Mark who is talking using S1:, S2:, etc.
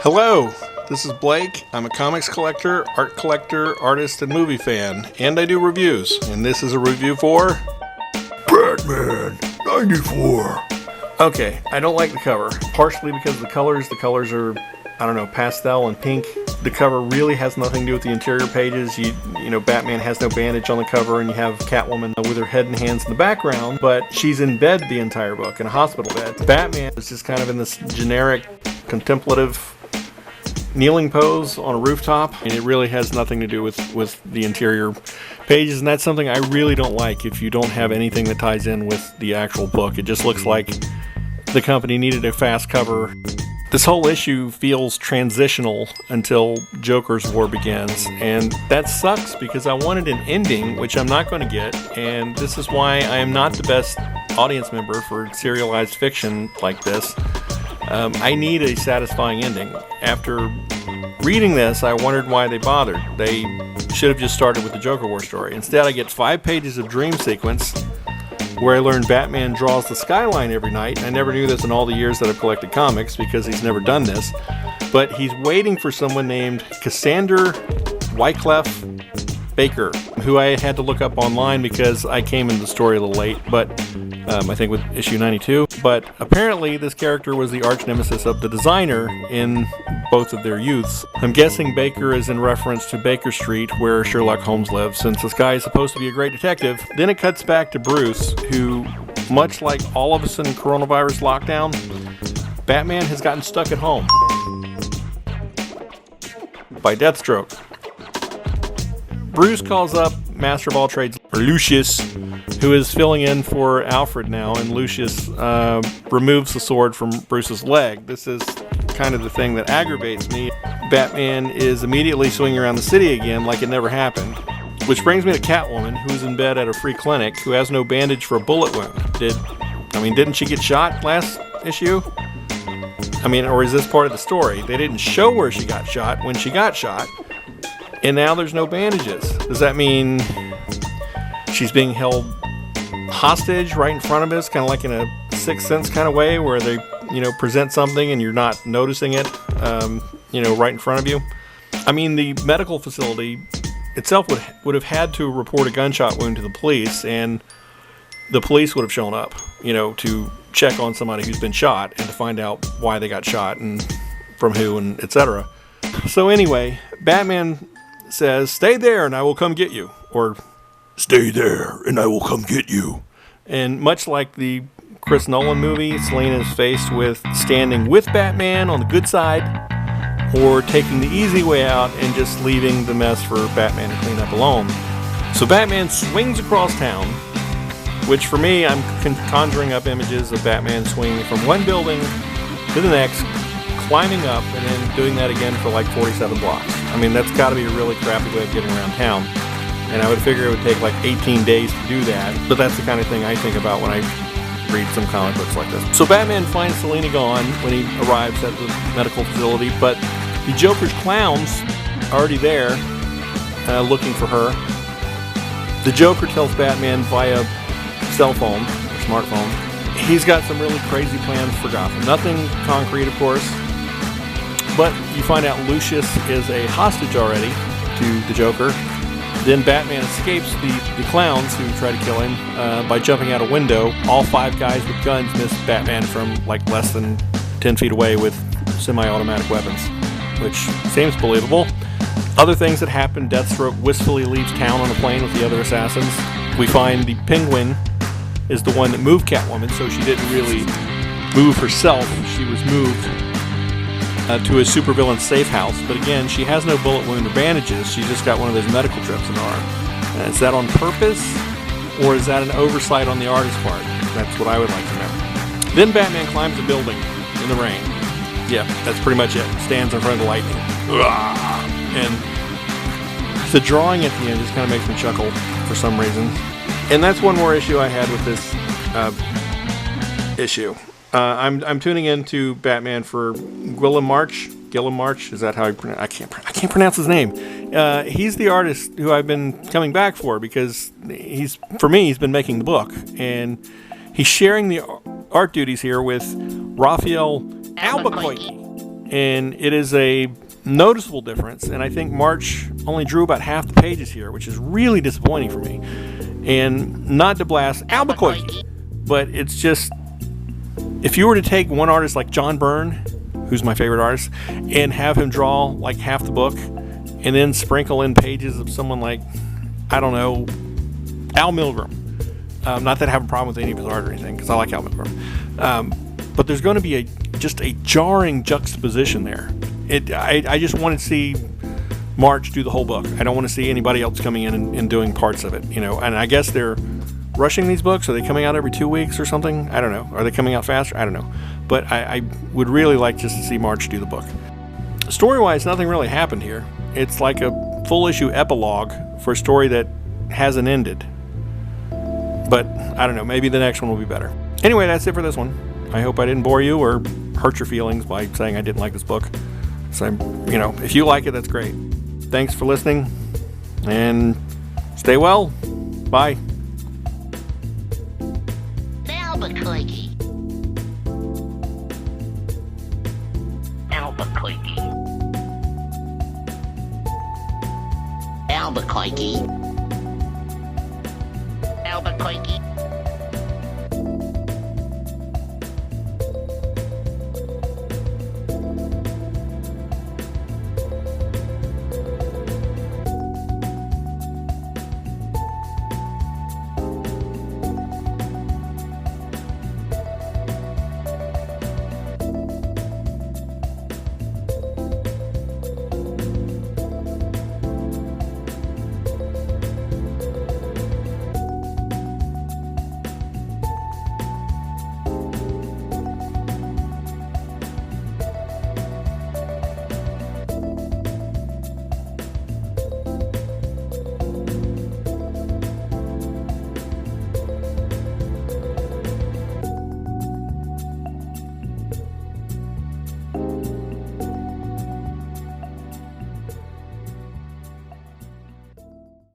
S1: Hello, this is Blake. I'm a comics collector, art collector, artist, and movie fan, and I do reviews. And this is a review for Batman 94. Okay, I don't like the cover, partially because of the colors. The colors are, I don't know, pastel and pink. The cover really has nothing to do with the interior pages. You know, Batman has no bandage on the cover, and you have Catwoman with her head and hands in the background, but she's in bed the entire book, in a hospital bed. Batman is just kind of in this generic, contemplative kneeling pose on a rooftop, and it really has nothing to do with the interior pages, and that's something I really don't like if you don't have anything that ties in with the actual book. It just looks like the company needed a fast cover. This whole issue feels transitional until Joker's War begins, and that sucks because I wanted an ending, which I'm not going to get, and this is why I am not the best audience member for serialized fiction like this. I need a satisfying ending. After reading this, I wondered why they bothered. They should have just started with the Joker War story. Instead, I get 5 pages of dream sequence where I learned Batman draws the skyline every night. I never knew this in all the years that I've collected comics because he's never done this. But he's waiting for someone named Cassander Wyclef Baker, who I had to look up online because I came into the story a little late, but I think with issue 92. But apparently this character was the arch nemesis of the designer in both of their youths. I'm guessing Baker is in reference to Baker Street, where Sherlock Holmes lives, since this guy is supposed to be a great detective. Then it cuts back to Bruce, who, much like all of us in coronavirus lockdown, Batman has gotten stuck at home by Deathstroke. Bruce calls up Master of all trades, Lucius, who is filling in for Alfred now, and Lucius removes the sword from Bruce's leg. This is kind of the thing that aggravates me. Batman is immediately swinging around the city again like it never happened. Which brings me to Catwoman, who's in bed at a free clinic, who has no bandage for a bullet wound. Didn't she get shot last issue? Or is this part of the story? They didn't show where she got shot when she got shot, and now there's no bandages. Does that mean she's being held hostage right in front of us, kind of like in a Sixth Sense kind of way, where they, present something and you're not noticing it, right in front of you? The medical facility itself would have had to report a gunshot wound to the police, and the police would have shown up, to check on somebody who's been shot and to find out why they got shot and from who and etc. So anyway, Batman says, "Stay there and I will come get you," or "Stay there and I will come get you." And much like the Chris Nolan movie, Selina is faced with standing with Batman on the good side or taking the easy way out and just leaving the mess for Batman to clean up alone. So Batman swings across town, which for me, I'm conjuring up images of Batman swinging from one building to the next, climbing up, and then doing that again for like 47 blocks. That's got to be a really crappy way of getting around town. And I would figure it would take like 18 days to do that. But that's the kind of thing I think about when I read some comic books like this. So Batman finds Selina gone when he arrives at the medical facility, but the Joker's clowns are already there looking for her. The Joker tells Batman via cell phone or smartphone he's got some really crazy plans for Gotham. Nothing concrete, of course, but you find out Lucius is a hostage already to the Joker. Then Batman escapes the clowns who try to kill him by jumping out a window. All 5 guys with guns miss Batman from like less than 10 feet away with semi-automatic weapons, which seems believable. Other things that happen: Deathstroke wistfully leaves town on a plane with the other assassins. We find the Penguin is the one that moved Catwoman, so she didn't really move herself. She was moved to a supervillain safe house. But again, she has no bullet wound or bandages. She just got one of those medical drips in her arm. Is that on purpose, or is that an oversight on the artist's part? That's what I would like to know. Then Batman climbs a building in the rain. Yeah, that's pretty much it. Stands in front of the lightning. And the drawing at the end just kind of makes me chuckle for some reason. And that's one more issue I had with this issue. I'm tuning into Batman for Gwilym March. Gwilym March, is that how I pronounce? I can't pronounce his name. He's the artist who I've been coming back for because he's been making the book, and he's sharing the art duties here with Raphael Albuquerque. and it is a noticeable difference. And I think March only drew about half the pages here, which is really disappointing for me. And not to blast Albuquerque, but it's just, if you were to take one artist like John Byrne, who's my favorite artist, and have him draw like half the book, and then sprinkle in pages of someone like, I don't know, Al Milgrom. Not that I have a problem with any of his art or anything, because I like Al Milgrom. But there's going to be just a jarring juxtaposition there. I just want to see March do the whole book. I don't want to see anybody else coming in and doing parts of it, you know. And I guess they're rushing these books. Are they coming out every 2 weeks or something? I don't know. Are they coming out faster? I don't know. But I would really like just to see March do the book. Story-wise, nothing really happened here. It's like a full-issue epilogue for a story that hasn't ended. But I don't know, maybe the next one will be better. Anyway, that's it for this one. I hope I didn't bore you or hurt your feelings by saying I didn't like this book. So, you know, if you like it, that's great. Thanks for listening, and stay well. Bye.
S2: Albuquerque. Albuquerque. Albuquerque. Albuquerque.